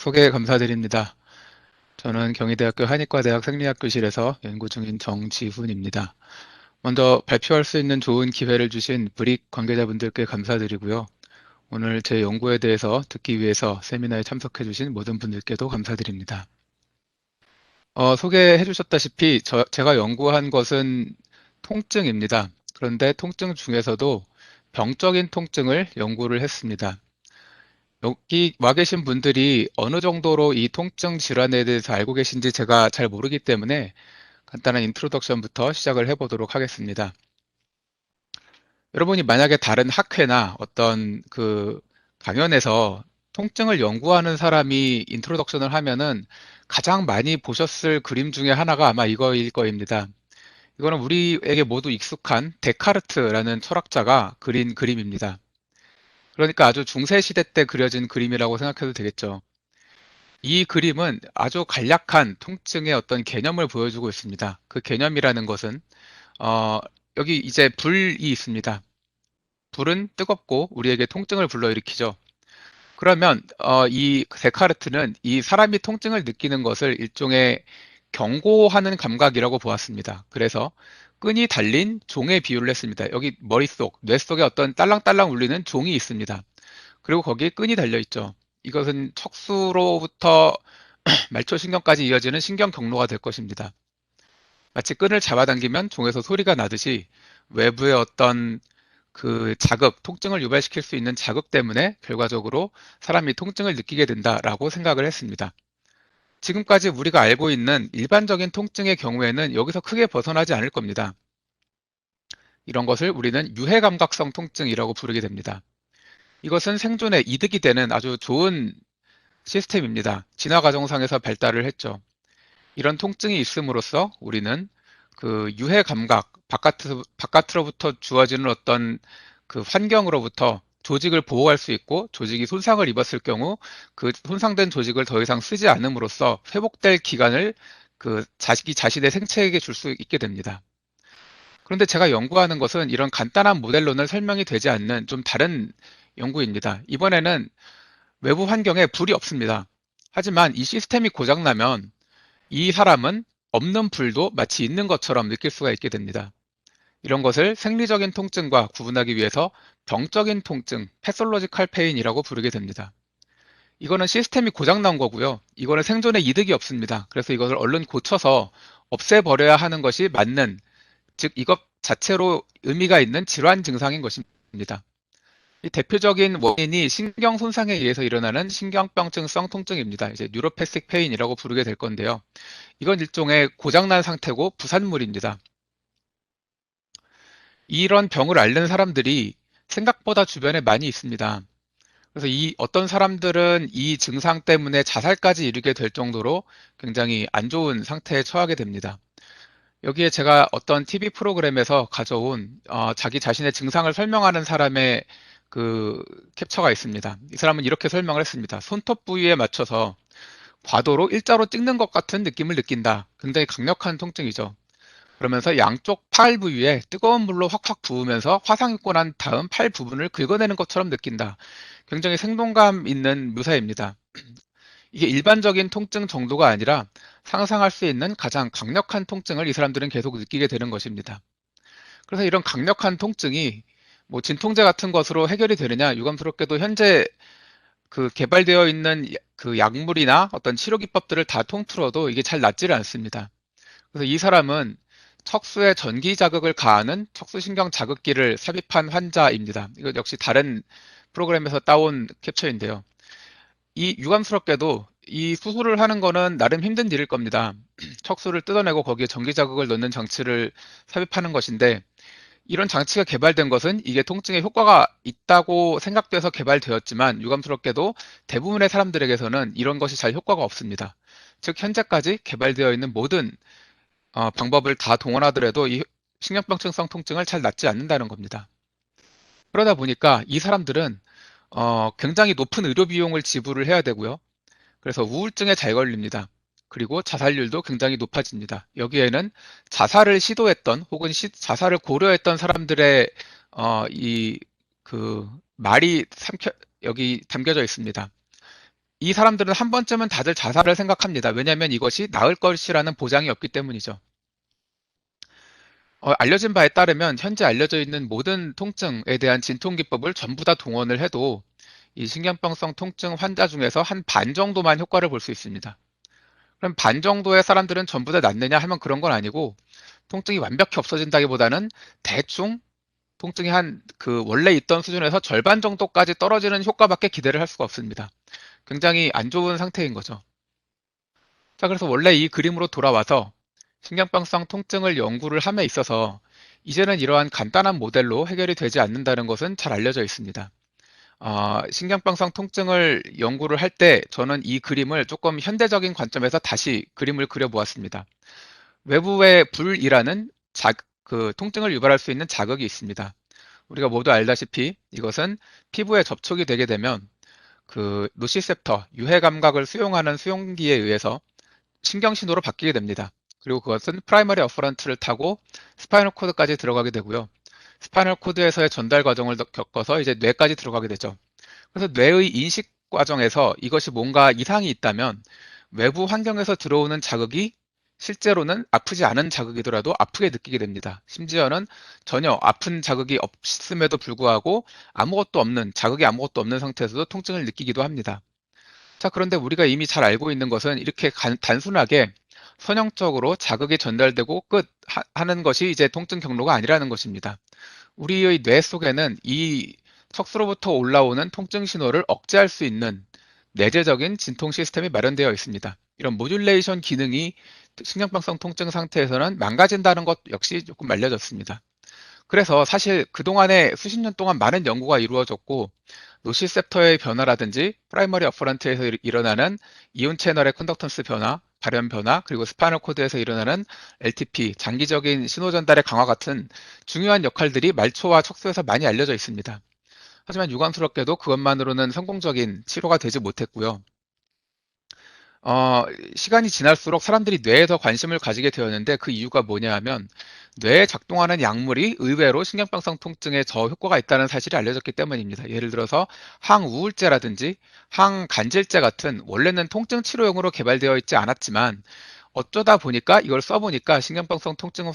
소개 감사드립니다. 저는 경희대학교 한의과대학 생리학교실에서 연구 중인 정지훈입니다. 먼저 발표할 수 있는 좋은 기회를 주신 브릭 관계자분들께 감사드리고요. 오늘 제 연구에 대해서 듣기 위해서 세미나에 참석해 주신 모든 분들께도 감사드립니다. 소개해 주셨다시피 제가 연구한 것은 통증입니다. 그런데 통증 중에서도 병적인 통증을 연구를 했습니다. 여기 와 계신 분들이 어느 정도로 이 통증 질환에 대해서 알고 계신지 제가 잘 모르기 때문에 간단한 인트로덕션부터 시작을 해보도록 하겠습니다. 여러분이 만약에 다른 학회나 어떤 그 강연에서 통증을 연구하는 사람이 인트로덕션을 하면은 가장 많이 보셨을 그림 중에 하나가 아마 이거일 거입니다. 이거는 우리에게 모두 익숙한 데카르트라는 철학자가 그린 그림입니다. 그러니까 아주 중세 시대 때 그려진 그림이라고 생각해도 되겠죠. 이 그림은 아주 간략한 통증의 어떤 개념을 보여주고 있습니다. 그 개념이라는 것은 어, 여기 이제 불이 있습니다. 불은 뜨겁고 우리에게 통증을 불러일으키죠. 그러면 이 데카르트는 이 사람이 통증을 느끼는 것을 일종의 경고하는 감각이라고 보았습니다. 그래서 끈이 달린 종에 비유를 했습니다. 여기 머릿속, 뇌 속에 어떤 딸랑딸랑 울리는 종이 있습니다. 그리고 거기에 끈이 달려 있죠. 이것은 척수로부터 말초신경까지 이어지는 신경 경로가 될 것입니다. 마치 끈을 잡아당기면 종에서 소리가 나듯이 외부의 어떤 그 자극, 통증을 유발시킬 수 있는 자극 때문에 결과적으로 사람이 통증을 느끼게 된다라고 생각을 했습니다. 지금까지 우리가 알고 있는 일반적인 통증의 경우에는 여기서 크게 벗어나지 않을 겁니다. 이런 것을 우리는 유해감각성 통증이라고 부르게 됩니다. 이것은 생존에 이득이 되는 아주 좋은 시스템입니다. 진화 과정상에서 발달을 했죠. 이런 통증이 있음으로써 우리는 그 유해 감각, 바깥으로부터 주어지는 어떤 그 환경으로부터 조직을 보호할 수 있고 조직이 손상을 입었을 경우 그 손상된 조직을 더 이상 쓰지 않음으로써 회복될 기간을 그 자식이 자신의 생체에게 줄 수 있게 됩니다. 그런데 제가 연구하는 것은 이런 간단한 모델로는 설명이 되지 않는 좀 다른 연구입니다. 이번에는 외부 환경에 불이 없습니다. 하지만 이 시스템이 고장나면 이 사람은 없는 불도 마치 있는 것처럼 느낄 수가 있게 됩니다. 이런 것을 생리적인 통증과 구분하기 위해서 병적인 통증, 패솔로지컬 페인이라고 부르게 됩니다. 이거는 시스템이 고장난 거고요. 이거는 생존에 이득이 없습니다. 그래서 이것을 얼른 고쳐서 없애버려야 하는 것이 맞는, 즉 이것 자체로 의미가 있는 질환 증상인 것입니다. 이 대표적인 원인이 신경 손상에 의해서 일어나는 신경병증성 통증입니다. 이제 뉴로패식 페인이라고 부르게 될 건데요. 이건 일종의 고장난 상태고 부산물입니다. 이런 병을 앓는 사람들이 생각보다 주변에 많이 있습니다. 그래서 이 어떤 사람들은 이 증상 때문에 자살까지 이르게 될 정도로 굉장히 안 좋은 상태에 처하게 됩니다. 여기에 제가 어떤 TV 프로그램에서 가져온 자기 자신의 증상을 설명하는 사람의 그 캡처가 있습니다. 이 사람은 이렇게 설명을 했습니다. 손톱 부위에 맞춰서 과도로 일자로 찍는 것 같은 느낌을 느낀다. 굉장히 강력한 통증이죠. 그러면서 양쪽 팔 부위에 뜨거운 물로 확확 부으면서 화상 입고 난 다음 팔 부분을 긁어내는 것처럼 느낀다. 굉장히 생동감 있는 묘사입니다. 이게 일반적인 통증 정도가 아니라 상상할 수 있는 가장 강력한 통증을 이 사람들은 계속 느끼게 되는 것입니다. 그래서 이런 강력한 통증이 뭐 진통제 같은 것으로 해결이 되느냐, 유감스럽게도 현재 그 개발되어 있는 그 약물이나 어떤 치료 기법들을 다 통틀어도 이게 잘 낫지를 않습니다. 그래서 이 사람은 척수에 전기 자극을 가하는 척수신경 자극기를 삽입한 환자입니다. 이거 역시 다른 프로그램에서 따온 캡처인데요. 이 유감스럽게도 이 수술을 하는 거는 나름 힘든 일일 겁니다. 척수를 뜯어내고 거기에 전기 자극을 넣는 장치를 삽입하는 것인데 이런 장치가 개발된 것은 이게 통증에 효과가 있다고 생각돼서 개발되었지만 유감스럽게도 대부분의 사람들에게서는 이런 것이 잘 효과가 없습니다. 즉 현재까지 개발되어 있는 모든 방법을 다 동원하더라도 이 신경병증성 통증을 잘 낫지 않는다는 겁니다. 그러다 보니까 이 사람들은 굉장히 높은 의료 비용을 지불을 해야 되고요. 그래서 우울증에 잘 걸립니다. 그리고 자살률도 굉장히 높아집니다. 여기에는 자살을 시도했던 혹은 자살을 고려했던 사람들의 이 그 말이 여기 담겨져 있습니다. 이 사람들은 한 번쯤은 다들 자살을 생각합니다. 왜냐하면 이것이 나을 것이라는 보장이 없기 때문이죠. 알려진 바에 따르면 현재 알려져 있는 모든 통증에 대한 진통 기법을 전부 다 동원을 해도 이 신경병성 통증 환자 중에서 한 반 정도만 효과를 볼 수 있습니다. 그럼 반 정도의 사람들은 전부 다 낫느냐 하면 그런 건 아니고 통증이 완벽히 없어진다기보다는 대충 통증이 원래 있던 수준에서 절반 정도까지 떨어지는 효과밖에 기대를 할 수가 없습니다. 굉장히 안 좋은 상태인 거죠. 자, 그래서 원래 이 그림으로 돌아와서 신경병성 통증을 연구를 함에 있어서 이제는 이러한 간단한 모델로 해결이 되지 않는다는 것은 잘 알려져 있습니다. 신경병성 통증을 연구를 할 때 저는 이 그림을 조금 현대적인 관점에서 다시 그림을 그려보았습니다. 외부의 불이라는 그 통증을 유발할 수 있는 자극이 있습니다. 우리가 모두 알다시피 이것은 피부에 접촉이 되게 되면 그 노시셉터, 유해 감각을 수용하는 수용기에 의해서 신경신호로 바뀌게 됩니다. 그리고 그것은 프라이머리 어퍼런트를 타고 스파이널 코드까지 들어가게 되고요. 스파이널 코드에서의 전달 과정을 겪어서 이제 뇌까지 들어가게 되죠. 그래서 뇌의 인식 과정에서 이것이 뭔가 이상이 있다면 외부 환경에서 들어오는 자극이 실제로는 아프지 않은 자극이더라도 아프게 느끼게 됩니다. 심지어는 전혀 아픈 자극이 없음에도 불구하고 자극이 아무것도 없는 상태에서도 통증을 느끼기도 합니다. 자, 그런데 우리가 이미 잘 알고 있는 것은 이렇게 단순하게 선형적으로 자극이 전달되고 끝 하는 것이 이제 통증 경로가 아니라는 것입니다. 우리의 뇌 속에는 이 척수로부터 올라오는 통증 신호를 억제할 수 있는 내재적인 진통 시스템이 마련되어 있습니다. 이런 모듈레이션 기능이 신경병성 통증 상태에서는 망가진다는 것 역시 조금 알려졌습니다. 그래서 사실 그동안에 수십 년 동안 많은 연구가 이루어졌고 노시셉터의 변화라든지 프라이머리 어퍼런트에서 일어나는 이온 채널의 컨덕턴스 변화, 발현 변화, 그리고 스파이널 코드에서 일어나는 LTP, 장기적인 신호 전달의 강화 같은 중요한 역할들이 말초와 척수에서 많이 알려져 있습니다. 하지만 유감스럽게도 그것만으로는 성공적인 치료가 되지 못했고요. 어, 시간이 지날수록 사람들이 뇌에 더 관심을 가지게 되었는데 그 이유가 뭐냐 하면 뇌에 작동하는 약물이 의외로 신경병성 통증에 저 효과가 있다는 사실이 알려졌기 때문입니다. 예를 들어서 항우울제라든지 항간질제 같은 원래는 통증 치료용으로 개발되어 있지 않았지만 어쩌다 보니까 이걸 써보니까 신경병성 통증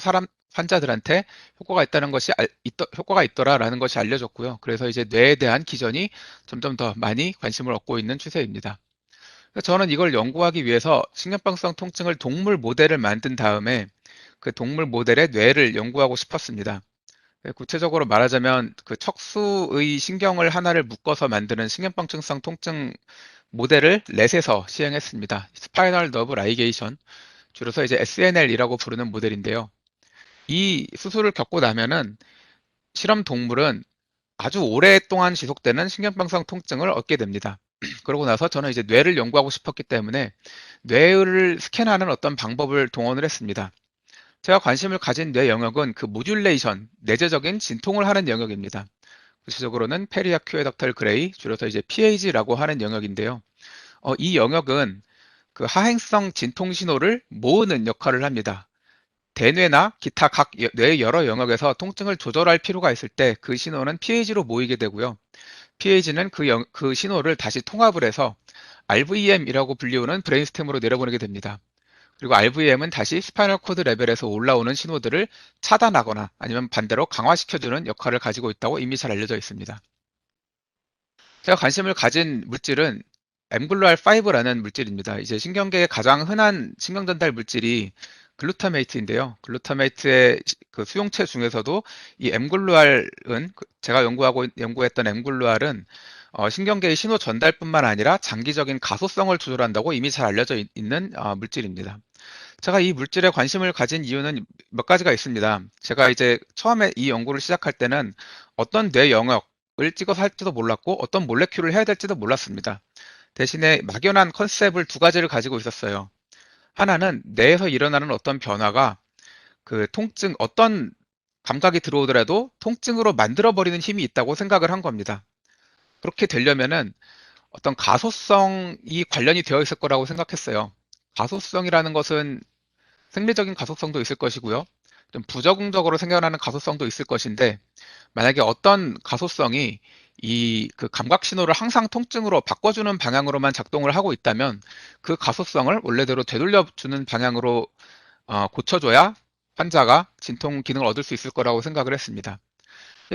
환자들한테 효과가 있더라라는 것이 알려졌고요. 그래서 이제 뇌에 대한 기전이 점점 더 많이 관심을 얻고 있는 추세입니다. 저는 이걸 연구하기 위해서 신경병성 통증을 동물 모델을 만든 다음에 그 동물 모델의 뇌를 연구하고 싶었습니다. 구체적으로 말하자면 그 척수의 신경을 하나를 묶어서 만드는 신경병증성 통증 모델을 렛에서 시행했습니다. 스파이널 너브 라이게이션, 줄여서 이제 SNL이라고 부르는 모델인데요. 이 수술을 겪고 나면은 실험 동물은 아주 오랫동안 지속되는 신경병성 통증을 얻게 됩니다. 그러고 나서 저는 이제 뇌를 연구하고 싶었기 때문에 뇌를 스캔하는 어떤 방법을 동원을 했습니다. 제가 관심을 가진 뇌 영역은 그 모듈레이션, 내재적인 진통을 하는 영역입니다. 구체적으로는 페리아 큐에덕탈 그레이, 줄여서 이제 PAG라고 하는 영역인데요. 이 영역은 그 하행성 진통 신호를 모으는 역할을 합니다. 대뇌나 기타 각 뇌의 여러 영역에서 통증을 조절할 필요가 있을 때 그 신호는 PAG로 모이게 되고요. PAG는 그 신호를 다시 통합을 해서 RVM이라고 불리우는 브레인스템으로 내려보내게 됩니다. 그리고 RVM은 다시 스파이널 코드 레벨에서 올라오는 신호들을 차단하거나 아니면 반대로 강화시켜주는 역할을 가지고 있다고 이미 잘 알려져 있습니다. 제가 관심을 가진 물질은 mGluR5라는 물질입니다. 이제 신경계의 가장 흔한 신경전달 물질이 글루타메이트인데요. 글루타메이트의 그 수용체 중에서도 이 mGluR은 제가 연구했던 mGluR은 신경계의 신호 전달뿐만 아니라 장기적인 가소성을 조절한다고 이미 잘 알려져 있는 물질입니다. 제가 이 물질에 관심을 가진 이유는 몇 가지가 있습니다. 제가 이제 처음에 이 연구를 시작할 때는 어떤 뇌 영역을 찍어서 할지도 몰랐고 어떤 몰레큘을 해야 될지도 몰랐습니다. 대신에 막연한 컨셉을 두 가지를 가지고 있었어요. 하나는 뇌에서 일어나는 어떤 변화가 어떤 감각이 들어오더라도 통증으로 만들어버리는 힘이 있다고 생각을 한 겁니다. 그렇게 되려면은 어떤 가소성이 관련이 되어 있을 거라고 생각했어요. 가소성이라는 것은 생리적인 가소성도 있을 것이고요. 좀 부적응적으로 생겨나는 가소성도 있을 것인데, 만약에 어떤 가소성이 이 그 감각 신호를 항상 통증으로 바꿔주는 방향으로만 작동을 하고 있다면 그 가소성을 원래대로 되돌려주는 방향으로 고쳐줘야 환자가 진통 기능을 얻을 수 있을 거라고 생각을 했습니다.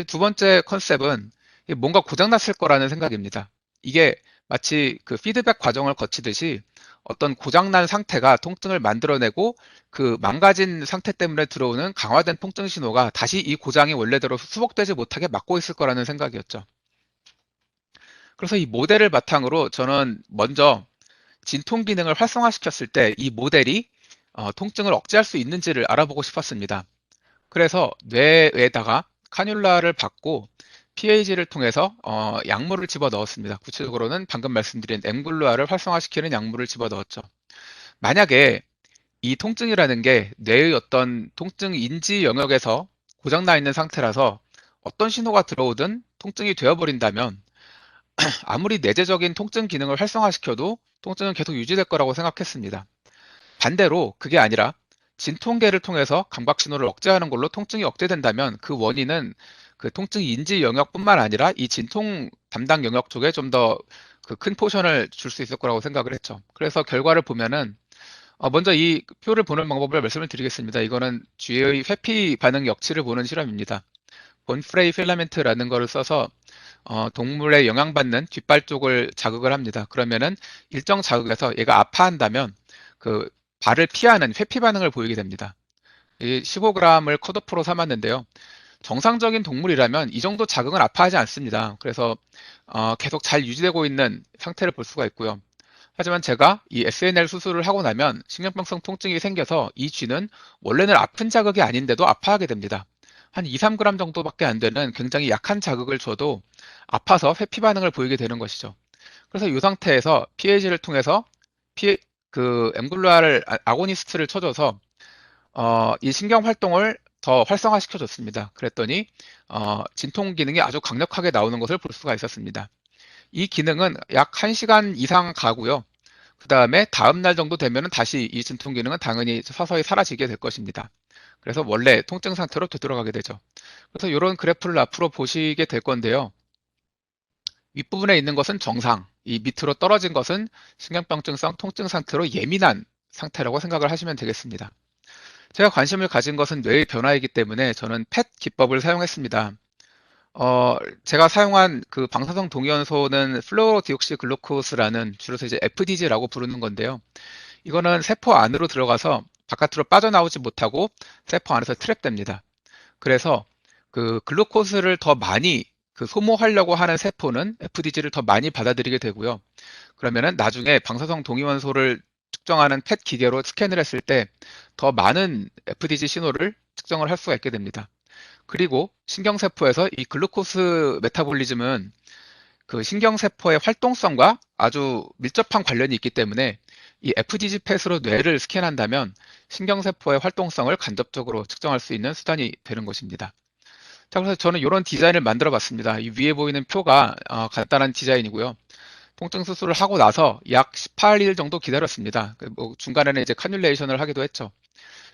두 번째 컨셉은 뭔가 고장났을 거라는 생각입니다. 이게 마치 그 피드백 과정을 거치듯이 어떤 고장난 상태가 통증을 만들어내고 그 망가진 상태 때문에 들어오는 강화된 통증 신호가 다시 이 고장이 원래대로 수복되지 못하게 막고 있을 거라는 생각이었죠. 그래서 이 모델을 바탕으로 저는 먼저 진통 기능을 활성화시켰을 때 이 모델이 통증을 억제할 수 있는지를 알아보고 싶었습니다. 그래서 뇌에다가 카뉼라를 받고 PAG를 통해서 약물을 집어 넣었습니다. 구체적으로는 방금 말씀드린 엠글루아를 활성화시키는 약물을 집어 넣었죠. 만약에 이 통증이라는 게 뇌의 어떤 통증 인지 영역에서 고장나 있는 상태라서 어떤 신호가 들어오든 통증이 되어버린다면 아무리 내재적인 통증 기능을 활성화시켜도 통증은 계속 유지될 거라고 생각했습니다. 반대로 그게 아니라 진통계를 통해서 감각 신호를 억제하는 걸로 통증이 억제된다면 그 원인은 그 통증 인지 영역뿐만 아니라 이 진통 담당 영역 쪽에 좀 더 그 큰 포션을 줄 수 있을 거라고 생각을 했죠. 그래서 결과를 보면은 먼저 이 표를 보는 방법을 말씀을 드리겠습니다. 이거는 쥐의 회피 반응 역치를 보는 실험입니다. 본프레이 필라멘트라는 거를 써서 동물의 영향받는 뒷발 쪽을 자극을 합니다. 그러면은 일정 자극에서 얘가 아파한다면 그 발을 피하는 회피 반응을 보이게 됩니다. 이 15g을 컷오프로 삼았는데요. 정상적인 동물이라면 이 정도 자극은 아파하지 않습니다. 그래서 계속 잘 유지되고 있는 상태를 볼 수가 있고요. 하지만 제가 이 SNL 수술을 하고 나면 신경병성 통증이 생겨서 이 쥐는 원래는 아픈 자극이 아닌데도 아파하게 됩니다. 한 2, 3g 정도밖에 안 되는 굉장히 약한 자극을 줘도 아파서 회피 반응을 보이게 되는 것이죠. 그래서 이 상태에서 PAG를 통해서 그 엠글루아를 아고니스트를 쳐줘서 이 신경 활동을 더 활성화시켜 줬습니다. 그랬더니 진통 기능이 아주 강력하게 나오는 것을 볼 수가 있었습니다. 이 기능은 약 1시간 이상 가고요. 그 다음에 다음 날 정도 되면 다시 이 진통 기능은 당연히 서서히 사라지게 될 것입니다. 그래서 원래 통증 상태로 되돌아가게 되죠. 그래서 이런 그래프를 앞으로 보시게 될 건데요. 윗부분에 있는 것은 정상, 이 밑으로 떨어진 것은 신경병증성 통증 상태로 예민한 상태라고 생각을 하시면 되겠습니다. 제가 관심을 가진 것은 뇌의 변화이기 때문에 저는 펫 기법을 사용했습니다. 제가 사용한 그 방사성 동위원소는 플로로디옥시글루코스라는 줄여서 이제 FDG라고 부르는 건데요. 이거는 세포 안으로 들어가서 바깥으로 빠져나오지 못하고 세포 안에서 트랩됩니다. 그래서 그 글루코스를 더 많이 그 소모하려고 하는 세포는 FDG를 더 많이 받아들이게 되고요. 그러면은 나중에 방사성 동위원소를 측정하는 펫 기계로 스캔을 했을 때 더 많은 FDG 신호를 측정을 할 수가 있게 됩니다. 그리고 신경세포에서 이 글루코스 메타볼리즘은 그 신경세포의 활동성과 아주 밀접한 관련이 있기 때문에 이 FDG 펫으로 뇌를 스캔한다면 신경세포의 활동성을 간접적으로 측정할 수 있는 수단이 되는 것입니다. 자, 그래서 저는 이런 디자인을 만들어 봤습니다. 이 위에 보이는 표가 간단한 디자인이고요. 통증 수술을 하고 나서 약 18일 정도 기다렸습니다. 뭐 중간에는 이제 카뉼레이션을 하기도 했죠.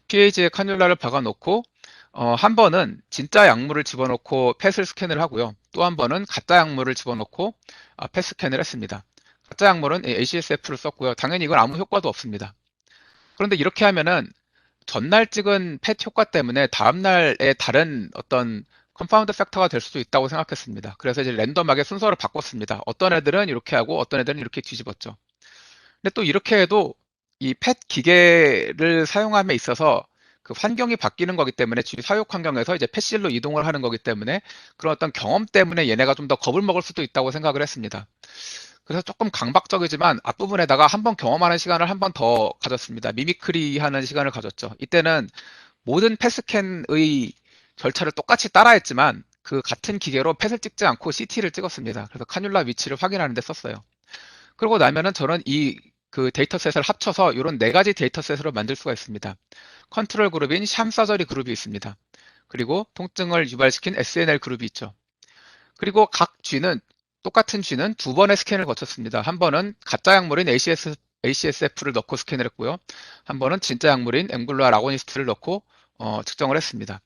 PAG에 카뉼라를 박아놓고 한 번은 진짜 약물을 집어넣고 펫을 스캔을 하고요. 또 한 번은 가짜 약물을 집어넣고 펫 스캔을 했습니다. 가짜 약물은 ACSF를 썼고요. 당연히 이건 아무 효과도 없습니다. 그런데 이렇게 하면은 전날 찍은 펫 효과 때문에 다음날에 다른 어떤 컴파운드 팩터가 될 수도 있다고 생각했습니다. 그래서 이제 랜덤하게 순서를 바꿨습니다. 어떤 애들은 이렇게 하고 어떤 애들은 이렇게 뒤집었죠. 근데 또 이렇게 해도 이 펫 기계를 사용함에 있어서 그 환경이 바뀌는 거기 때문에 주위 사육 환경에서 이제 펫실로 이동을 하는 거기 때문에 그런 어떤 경험 때문에 얘네가 좀 더 겁을 먹을 수도 있다고 생각을 했습니다. 그래서 조금 강박적이지만 앞부분에다가 한번 경험하는 시간을 한 번 더 가졌습니다. 미미크리 하는 시간을 가졌죠. 이때는 모든 펫 스캔의 절차를 똑같이 따라했지만 그 같은 기계로 펫을 찍지 않고 CT를 찍었습니다. 그래서 카뉼라 위치를 확인하는 데 썼어요. 그러고 나면은 저는 이 그 데이터셋을 합쳐서 이런 네 가지 데이터셋으로 만들 수가 있습니다. 컨트롤 그룹인 샴 서저리 그룹이 있습니다. 그리고 통증을 유발시킨 SNL 그룹이 있죠. 그리고 각 쥐는 똑같은 쥐는 두 번의 스캔을 거쳤습니다. 한 번은 가짜 약물인 ACSF를 넣고 스캔을 했고요. 한 번은 진짜 약물인 앵글루아 라고니스트를 넣고 측정을 했습니다.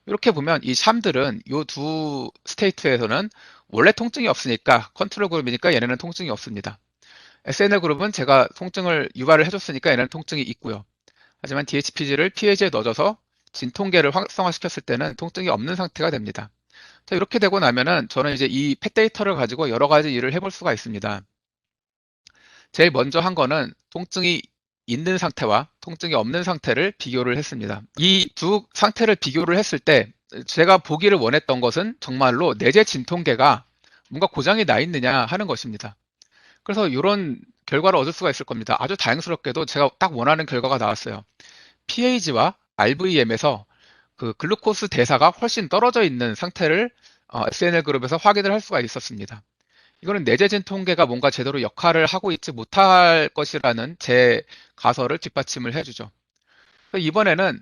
이렇게 보면 이 샴들은 이 두 스테이트에서는 원래 통증이 없으니까 컨트롤 그룹이니까 얘네는 통증이 없습니다. SNL 그룹은 제가 통증을 유발을 해줬으니까 얘네는 통증이 있고요. 하지만 DHPG를 PAG에 넣어줘서 진통계를 활성화시켰을 때는 통증이 없는 상태가 됩니다. 자, 이렇게 되고 나면은 저는 이제 이 펫 데이터를 가지고 여러 가지 일을 해볼 수가 있습니다. 제일 먼저 한 거는 통증이 있는 상태와 통증이 없는 상태를 비교를 했습니다. 이 두 상태를 비교를 했을 때 제가 보기를 원했던 것은 정말로 내재 진통계가 뭔가 고장이 나 있느냐 하는 것입니다. 그래서 이런 결과를 얻을 수가 있을 겁니다. 아주 다행스럽게도 제가 딱 원하는 결과가 나왔어요. PAG와 RVM에서 그 글루코스 대사가 훨씬 떨어져 있는 상태를 SNL 그룹에서 확인을 할 수가 있었습니다. 이거는 내재진 통계가 뭔가 제대로 역할을 하고 있지 못할 것이라는 제 가설을 뒷받침을 해주죠. 이번에는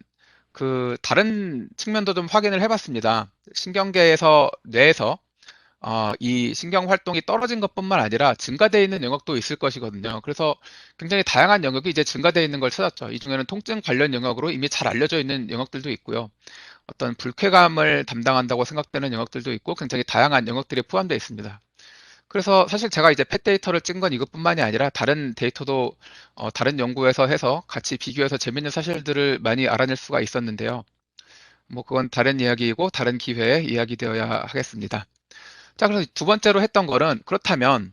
그 다른 측면도 좀 확인을 해봤습니다. 신경계에서 뇌에서 이 신경 활동이 떨어진 것뿐만 아니라 증가되어 있는 영역도 있을 것이거든요. 그래서 굉장히 다양한 영역이 이제 증가되어 있는 걸 찾았죠. 이 중에는 통증 관련 영역으로 이미 잘 알려져 있는 영역들도 있고요. 어떤 불쾌감을 담당한다고 생각되는 영역들도 있고 굉장히 다양한 영역들이 포함되어 있습니다. 그래서 사실 제가 이제 펫 데이터를 찍은 건 이것뿐만이 아니라 다른 데이터도 다른 연구에서 해서 같이 비교해서 재밌는 사실들을 많이 알아낼 수가 있었는데요. 뭐 그건 다른 이야기이고 다른 기회에 이야기되어야 하겠습니다. 자, 그래서 두 번째로 했던 거는 그렇다면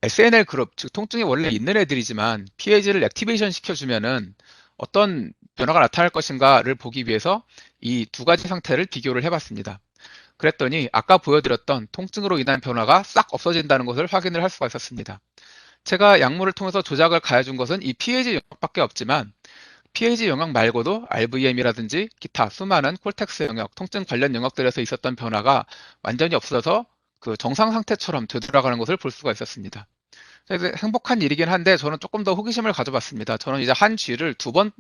SNL 그룹, 즉 통증이 원래 있는 애들이지만 PAG를 액티베이션 시켜주면은 어떤 변화가 나타날 것인가를 보기 위해서 이 두 가지 상태를 비교를 해봤습니다. 그랬더니 아까 보여드렸던 통증으로 인한 변화가 싹 없어진다는 것을 확인을 할 수가 있었습니다. 제가 약물을 통해서 조작을 가해준 것은 이 PAG 영역밖에 없지만 PAG 영역 말고도 RVM이라든지 기타 수많은 콜텍스 영역, 통증 관련 영역들에서 있었던 변화가 완전히 없어져서 그 정상 상태처럼 되돌아가는 것을 볼 수가 있었습니다. 행복한 일이긴 한데 저는 조금 더 호기심을 가져봤습니다. 저는 이제 한 쥐를 두 번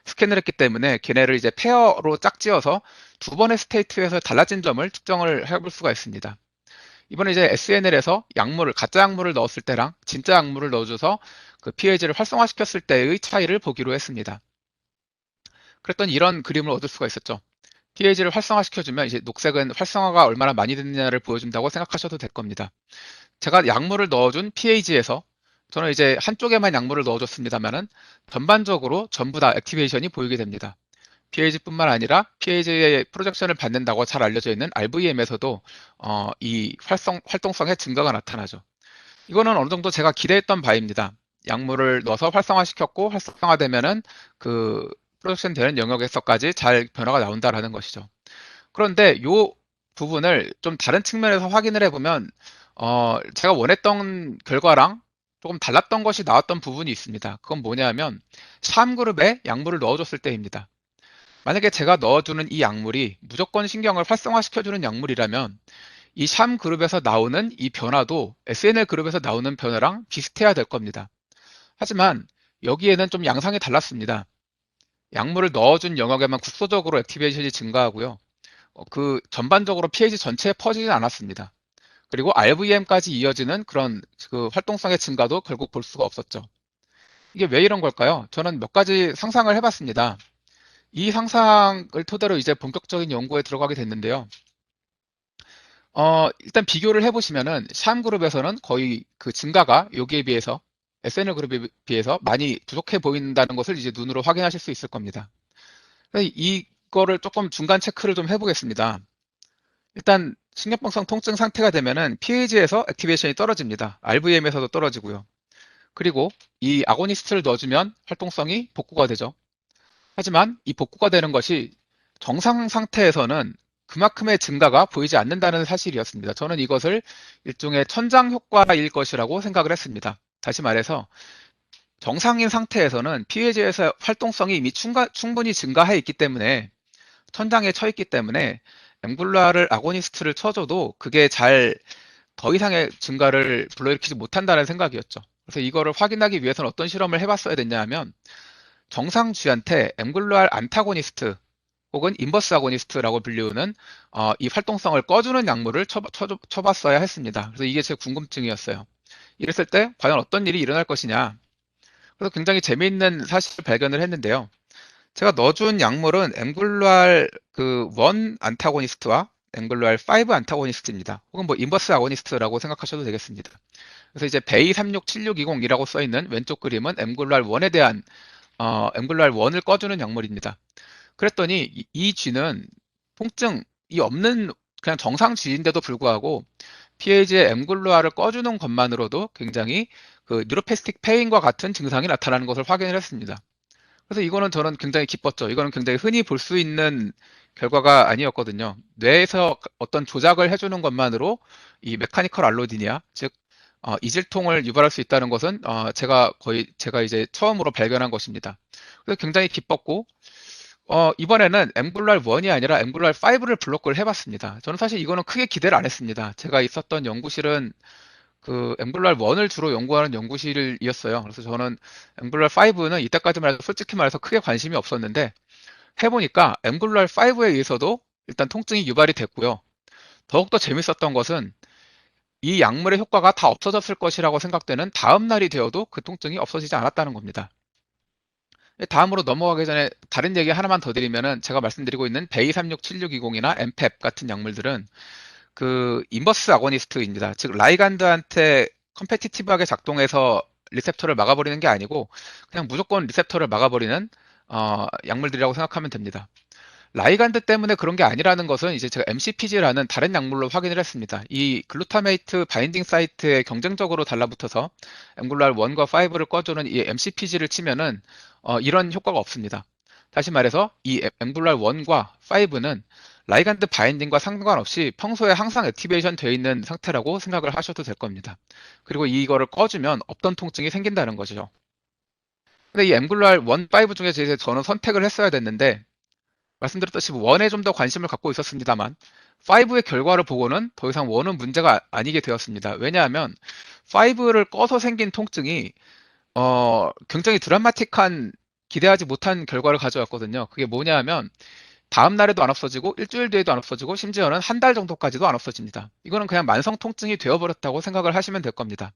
스캔을 했기 때문에 걔네를 이제 페어로 짝지어서 두 번의 스테이트에서 달라진 점을 측정을 해볼 수가 있습니다. 이번에 이제 SNL에서 약물을, 가짜 약물을 넣었을 때랑 진짜 약물을 넣어줘서 그 PAG를 활성화시켰을 때의 차이를 보기로 했습니다. 그랬더니 이런 그림을 얻을 수가 있었죠. PAG를 활성화시켜주면 이제 녹색은 활성화가 얼마나 많이 됐느냐를 보여준다고 생각하셔도 될 겁니다. 제가 약물을 넣어준 PAG에서 저는 이제 한쪽에만 약물을 넣어줬습니다만은 전반적으로 전부 다 액티베이션이 보이게 됩니다. PAG뿐만 아니라 PAG의 프로젝션을 받는다고 잘 알려져 있는 RVM에서도 이 활동성의 증가가 나타나죠. 이거는 어느 정도 제가 기대했던 바입니다. 약물을 넣어서 활성화시켰고 활성화되면은 그 프로젝션 되는 영역에서까지 잘 변화가 나온다라는 것이죠. 그런데 이 부분을 좀 다른 측면에서 확인을 해보면 제가 원했던 결과랑 조금 달랐던 것이 나왔던 부분이 있습니다. 그건 뭐냐면 샴그룹에 약물을 넣어줬을 때입니다. 만약에 제가 넣어주는 이 약물이 무조건 신경을 활성화시켜주는 약물이라면 이 샴그룹에서 나오는 이 변화도 SNL 그룹에서 나오는 변화랑 비슷해야 될 겁니다. 하지만 여기에는 좀 양상이 달랐습니다. 약물을 넣어준 영역에만 국소적으로 액티베이션이 증가하고요. 그 전반적으로 PAG 전체에 퍼지진 않았습니다. 그리고 RVM까지 이어지는 그런 그 활동성의 증가도 결국 볼 수가 없었죠. 이게 왜 이런 걸까요? 저는 몇 가지 상상을 해봤습니다. 이 상상을 토대로 이제 본격적인 연구에 들어가게 됐는데요. 일단 비교를 해보시면은 샴그룹에서는 거의 그 증가가 여기에 비해서 SNL 그룹에 비해서 많이 부족해 보인다는 것을 이제 눈으로 확인하실 수 있을 겁니다. 그래서 이거를 조금 중간 체크를 좀 해보겠습니다. 일단 신경병성 통증 상태가 되면은 PAG에서 액티베이션이 떨어집니다. RVM에서도 떨어지고요. 그리고 이 아고니스트를 넣어주면 활동성이 복구가 되죠. 하지만 이 복구가 되는 것이 정상 상태에서는 그만큼의 증가가 보이지 않는다는 사실이었습니다. 저는 이것을 일종의 천장 효과일 것이라고 생각을 했습니다. 다시 말해서 정상인 상태에서는 PAG에서 활동성이 이미 충분히 증가해 있기 때문에 천장에 쳐 있기 때문에 앵글라를 아고니스트를 쳐줘도 그게 잘 더 이상의 증가를 불러일으키지 못한다는 생각이었죠. 그래서 이거를 확인하기 위해서는 어떤 실험을 해봤어야 됐냐 하면 정상 쥐한테 앵글루알 안타고니스트 혹은 인버스 아고니스트라고 불리우는 이 활동성을 꺼주는 약물을 쳐봤어야 했습니다. 그래서 이게 제 궁금증이었어요. 이랬을 때 과연 어떤 일이 일어날 것이냐. 그래서 굉장히 재미있는 사실을 발견을 했는데요. 제가 넣어준 약물은 앵글루알 그 1 안타고니스트와 앵글루알 5 안타고니스트입니다. 혹은 뭐 인버스 아고니스트라고 생각하셔도 되겠습니다. 그래서 이제 베이 367620이라고 써 있는 왼쪽 그림은 앵글루알 1에 대한 앵글루알 1을 꺼주는 약물입니다. 그랬더니 이 쥐는 통증이 없는 그냥 정상 쥐인데도 불구하고 PAG의 앵글루알을 꺼주는 것만으로도 굉장히 그 뉴로패스틱 페인과 같은 증상이 나타나는 것을 확인을 했습니다. 그래서 이거는 저는 굉장히 기뻤죠. 이거는 굉장히 흔히 볼 수 있는 결과가 아니었거든요. 뇌에서 어떤 조작을 해주는 것만으로 이 메카니컬 알로디니아, 즉 이질통을 유발할 수 있다는 것은 제가 이제 처음으로 발견한 것입니다. 그래서 굉장히 기뻤고 이번에는 앵글루알 1이 아니라 앵글루알 5를 블록을 해봤습니다. 저는 사실 이거는 크게 기대를 안 했습니다. 제가 있었던 연구실은 그 앵글루알 1을 주로 연구하는 연구실이었어요. 그래서 저는 앵글루알 5는 이때까지만 해도 솔직히 말해서 크게 관심이 없었는데 해보니까 앵글루알 5에 의해서도 일단 통증이 유발이 됐고요. 더욱더 재밌었던 것은 이 약물의 효과가 다 없어졌을 것이라고 생각되는 다음 날이 되어도 그 통증이 없어지지 않았다는 겁니다. 다음으로 넘어가기 전에 다른 얘기 하나만 더 드리면은 제가 말씀드리고 있는 베이 367620이나 엠펩 같은 약물들은 그 인버스 아고니스트입니다. 즉 라이간드한테 컴페티티브하게 작동해서 리셉터를 막아버리는 게 아니고 그냥 무조건 리셉터를 막아버리는 약물들이라고 생각하면 됩니다. 라이간드 때문에 그런 게 아니라는 것은 이제 제가 MCPG라는 다른 약물로 확인을 했습니다. 이 글루타메이트 바인딩 사이트에 경쟁적으로 달라붙어서 앵글루알 1과 5를 꺼주는 이 MCPG를 치면은 이런 효과가 없습니다. 다시 말해서 이 앵글루알 1과 5는 라이간드 바인딩과 상관없이 평소에 항상 액티베이션 되어 있는 상태라고 생각을 하셔도 될 겁니다. 그리고 이거를 꺼주면 없던 통증이 생긴다는 거죠. 근데 이 앵글루알 1, 5 중에 이제 저는 선택을 했어야 됐는데 말씀드렸다시피 1에 좀 더 관심을 갖고 있었습니다만 5의 결과를 보고는 더 이상 1은 문제가 아니게 되었습니다. 왜냐하면 5를 꺼서 생긴 통증이 굉장히 드라마틱한 기대하지 못한 결과를 가져왔거든요. 그게 뭐냐 하면 다음 날에도 안 없어지고 일주일 뒤에도 안 없어지고 심지어는 한 달 정도까지도 안 없어집니다. 이거는 그냥 만성 통증이 되어버렸다고 생각을 하시면 될 겁니다.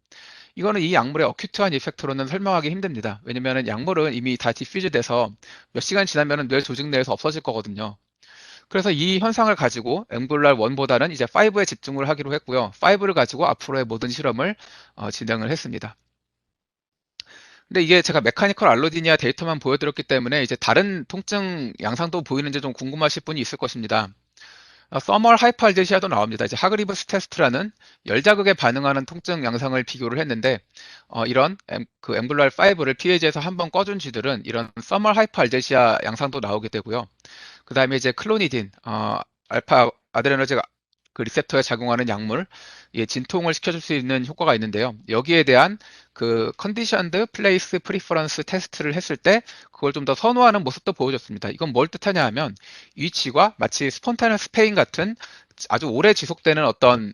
이거는 이 약물의 어큐트한 이펙트로는 설명하기 힘듭니다. 왜냐면 약물은 이미 다 디퓨즈 돼서 몇 시간 지나면 뇌 조직 내에서 없어질 거거든요. 그래서 이 현상을 가지고 앵글루알 1보다는 이제 5에 집중을 하기로 했고요. 5를 가지고 앞으로의 모든 실험을 진행을 했습니다. 근데 이게 제가 메카니컬 알로디니아 데이터만 보여드렸기 때문에 이제 다른 통증 양상도 보이는지 좀 궁금하실 분이 있을 것입니다. 서멀 하이퍼알제시아도 나옵니다. 이제 하그리브스 테스트라는 열자극에 반응하는 통증 양상을 비교를 했는데 이런 그 앵글루알 5를 PAG에서 한번 꺼준 쥐들은 이런 서멀 하이퍼알제시아 양상도 나오게 되고요. 그 다음에 이제 클로니딘, 알파 아데레너직 그 리셉터에 작용하는 약물, 예, 진통을 시켜줄 수 있는 효과가 있는데요. 여기에 대한 그 컨디션드 플레이스 프리퍼런스 테스트를 했을 때 그걸 좀 더 선호하는 모습도 보여줬습니다. 이건 뭘 뜻하냐 하면 위치가 마치 스폰타네ous 페인 같은 아주 오래 지속되는 어떤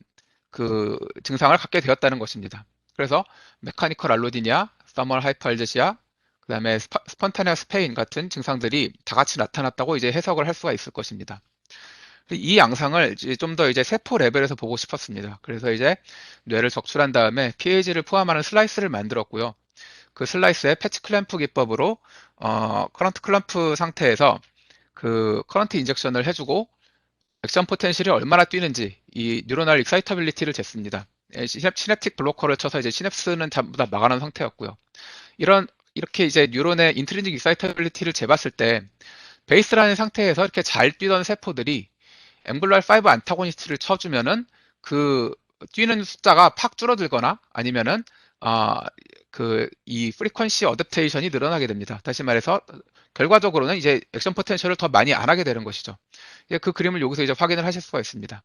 그 증상을 갖게 되었다는 것입니다. 그래서 메카니컬 알로디니아, 서멀 하이퍼알제시아, 그다음에 스폰타네ous 페인 같은 증상들이 다 같이 나타났다고 이제 해석을 할 수가 있을 것입니다. 이 양상을 좀 더 이제 세포 레벨에서 보고 싶었습니다. 그래서 이제 뇌를 적출한 다음에 PAG를 포함하는 슬라이스를 만들었고요. 그 슬라이스에 패치 클램프 기법으로 커런트 클램프 상태에서 그 커런트 인젝션을 해주고 액션 포텐셜이 얼마나 뛰는지 이 뉴로널 익사이터빌리티를 쟀습니다. 시냅틱 블로커를 쳐서 이제 시냅스는 전부 다 막아놓은 상태였고요. 이렇게 이제 뉴런의 인트린직 익사이터빌리티를 재봤을 때 베이스라는 상태에서 이렇게 잘 뛰던 세포들이 앵글루알 5 안타고니스트를 쳐주면은 그 뛰는 숫자가 팍 줄어들거나 아니면은 그 이 프리퀀시 어댑테이션이 늘어나게 됩니다. 다시 말해서 결과적으로는 이제 액션 포텐셜을 더 많이 안 하게 되는 것이죠. 그 그림을 여기서 이제 확인을 하실 수가 있습니다.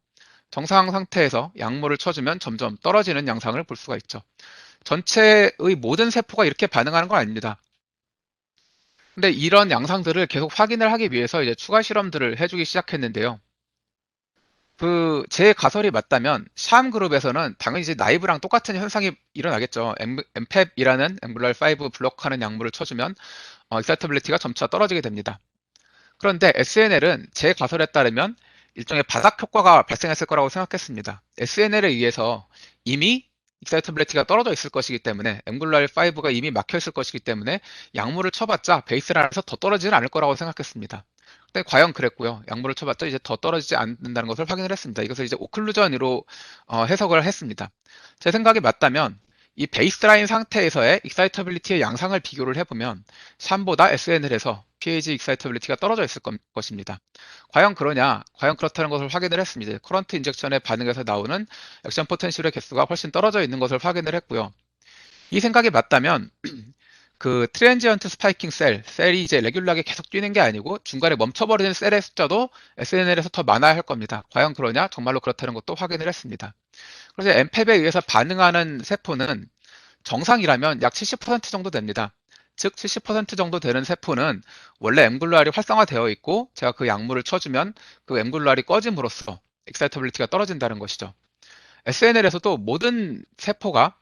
정상 상태에서 약물을 쳐주면 점점 떨어지는 양상을 볼 수가 있죠. 전체의 모든 세포가 이렇게 반응하는 건 아닙니다. 근데 이런 양상들을 계속 확인을 하기 위해서 이제 추가 실험들을 해주기 시작했는데요. 제 가설이 맞다면 샴 그룹에서는 당연히 이제 나이브랑 똑같은 현상이 일어나겠죠. 엠펩이라는 앵글루알 5 블록하는 약물을 쳐주면 익사이터빌리티가 점차 떨어지게 됩니다. 그런데 SNL은 제 가설에 따르면 일종의 바닥 효과가 발생했을 거라고 생각했습니다. SNL에 의해서 이미 익사이터빌리티가 떨어져 있을 것이기 때문에 앵글루알 5가 이미 막혀 있을 것이기 때문에 약물을 쳐봤자 베이스라인에서 더 떨어지지는 않을 거라고 생각했습니다. 근데 과연 그랬고요. 약물을 쳐봤자 이제 더 떨어지지 않는다는 것을 확인을 했습니다. 이것을 이제 오클루전으로 해석을 했습니다. 제 생각이 맞다면 이 베이스라인 상태에서의 익사이터빌리티의 양상을 비교를 해보면 샴보다 SNL에서 PAG 익사이터빌리티가 떨어져 있을 것입니다. 과연 그러냐? 과연 그렇다는 것을 확인을 했습니다. 커런트 인젝션의 반응에서 나오는 액션 포텐셜의 개수가 훨씬 떨어져 있는 것을 확인을 했고요. 이 생각이 맞다면 그 트랜지언트 스파이킹 셀이 이제 레귤러하게 계속 뛰는 게 아니고 중간에 멈춰버리는 셀의 숫자도 SNL에서 더 많아야 할 겁니다. 과연 그러냐? 정말로 그렇다는 것도 확인을 했습니다. 그래서 엠팹에 의해서 반응하는 세포는 정상이라면 약 70% 정도 됩니다. 즉 70% 정도 되는 세포는 원래 엠글루알이 활성화되어 있고 제가 그 약물을 쳐주면 그 엠글루알이 꺼짐으로써 익사이터빌리티가 떨어진다는 것이죠. SNL에서도 모든 세포가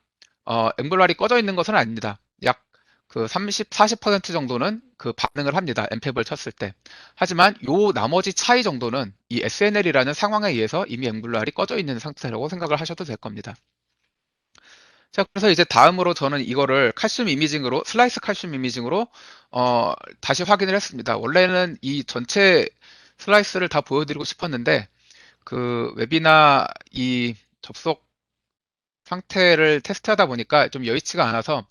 엠글루알이 꺼져 있는 것은 아닙니다. 약 그 30, 40% 정도는 그 반응을 합니다. 엠팹을 쳤을 때. 하지만 요 나머지 차이 정도는 이 SNL이라는 상황에 의해서 이미 엠글루알이 꺼져 있는 상태라고 생각을 하셔도 될 겁니다. 자, 그래서 이제 다음으로 저는 이거를 칼슘 이미징으로, 슬라이스 칼슘 이미징으로, 다시 확인을 했습니다. 원래는 이 전체 슬라이스를 다 보여드리고 싶었는데, 그 웹이나 이 접속 상태를 테스트하다 보니까 좀 여의치가 않아서,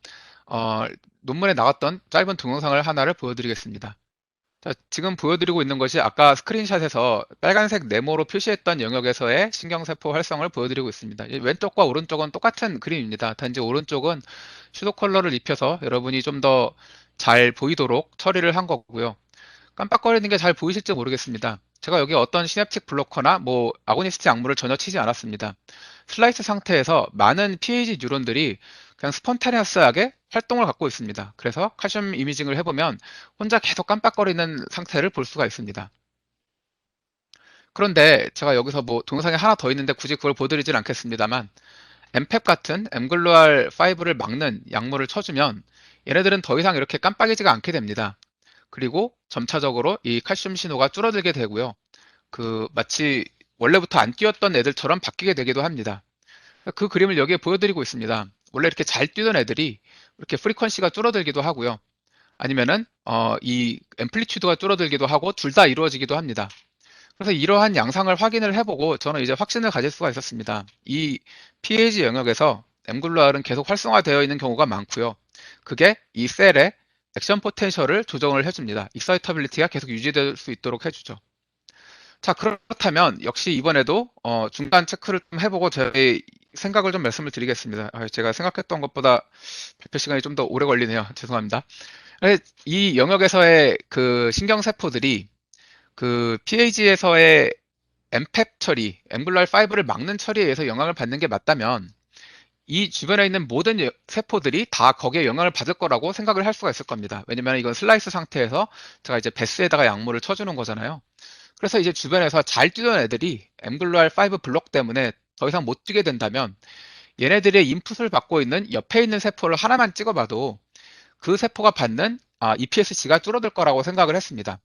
논문에 나왔던 짧은 동영상을 하나를 보여드리겠습니다. 자, 지금 보여드리고 있는 것이 아까 스크린샷에서 빨간색 네모로 표시했던 영역에서의 신경세포 활성을 보여드리고 있습니다. 왼쪽과 오른쪽은 똑같은 그림입니다. 단지 오른쪽은 슈도 컬러를 입혀서 여러분이 좀 더 잘 보이도록 처리를 한 거고요. 깜빡거리는 게 잘 보이실지 모르겠습니다. 제가 여기 어떤 시냅틱 블로커나 뭐 아고니스트 약물을 전혀 치지 않았습니다. 슬라이스 상태에서 많은 PAG 뉴런들이 그냥 스폰타니어스하게 활동을 갖고 있습니다. 그래서 칼슘 이미징을 해보면 혼자 계속 깜빡거리는 상태를 볼 수가 있습니다. 그런데 제가 여기서 뭐 동영상이 하나 더 있는데 굳이 그걸 보여드리진 않겠습니다만 엠펩 같은 엠글루알 5를 막는 약물을 쳐주면 얘네들은 더 이상 이렇게 깜빡이지가 않게 됩니다. 그리고 점차적으로 이 칼슘 신호가 줄어들게 되고요. 그 마치 원래부터 안 뛰었던 애들처럼 바뀌게 되기도 합니다. 그 그림을 여기에 보여드리고 있습니다. 원래 이렇게 잘 뛰던 애들이 이렇게 프리퀀시가 줄어들기도 하고요. 아니면은 이 앰플리튜드가 줄어들기도 하고 둘 다 이루어지기도 합니다. 그래서 이러한 양상을 확인을 해보고 저는 이제 확신을 가질 수가 있었습니다. 이 PAG 영역에서 엠글루알은 계속 활성화되어 있는 경우가 많고요. 그게 이 셀의 액션 포텐셜을 조정을 해줍니다. 익사이터빌리티가 계속 유지될 수 있도록 해주죠. 자, 그렇다면 역시 이번에도 중간 체크를 좀 해보고 제 생각을 좀 말씀을 드리겠습니다. 제가 생각했던 것보다 발표 시간이 좀 더 오래 걸리네요. 죄송합니다. 이 영역에서의 그 신경세포들이 그 PAG에서의 엠펩 처리, 앵글루알 5를 막는 처리에 의해서 영향을 받는 게 맞다면 이 주변에 있는 모든 세포들이 다 거기에 영향을 받을 거라고 생각을 할 수가 있을 겁니다. 왜냐면 이건 슬라이스 상태에서 제가 이제 베스에다가 약물을 쳐주는 거잖아요. 그래서 이제 주변에서 잘 뛰던 애들이 엠글루알 5 블록 때문에 더 이상 못 뛰게 된다면 얘네들의 인풋을 받고 있는 옆에 있는 세포를 하나만 찍어봐도 그 세포가 받는 EPSC가 줄어들 거라고 생각을 했습니다.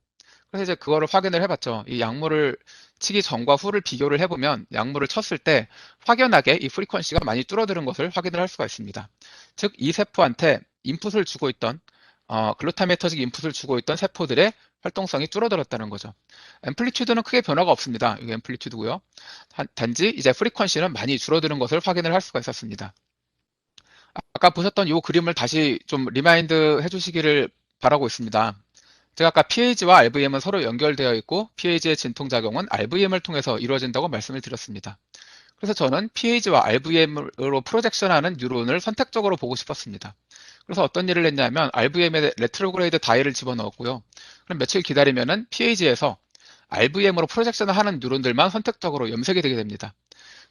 그래서 이제 그거를 확인을 해봤죠. 이 약물을 치기 전과 후를 비교를 해보면 약물을 쳤을 때 확연하게 이 프리퀀시가 많이 줄어드는 것을 확인을 할 수가 있습니다. 즉, 이 세포한테 인풋을 주고 있던 글루타메터직 인풋을 주고 있던 세포들의 활동성이 줄어들었다는 거죠. 앰플리튜드는 크게 변화가 없습니다. 이게 앰플리튜드고요. 단지 이제 프리퀀시는 많이 줄어드는 것을 확인을 할 수가 있었습니다. 아까 보셨던 이 그림을 다시 좀 리마인드 해주시기를 바라고 있습니다. 제가 아까 PAG와 RVM은 서로 연결되어 있고 PAG의 진통작용은 RVM을 통해서 이루어진다고 말씀을 드렸습니다. 그래서 저는 PAG와 RVM으로 프로젝션하는 뉴런을 선택적으로 보고 싶었습니다. 그래서 어떤 일을 했냐면 RVM에 레트로그레이드 다이를 집어넣었고요. 그럼 며칠 기다리면은 PAG에서 RVM으로 프로젝션을 하는 뉴런들만 선택적으로 염색이 되게 됩니다.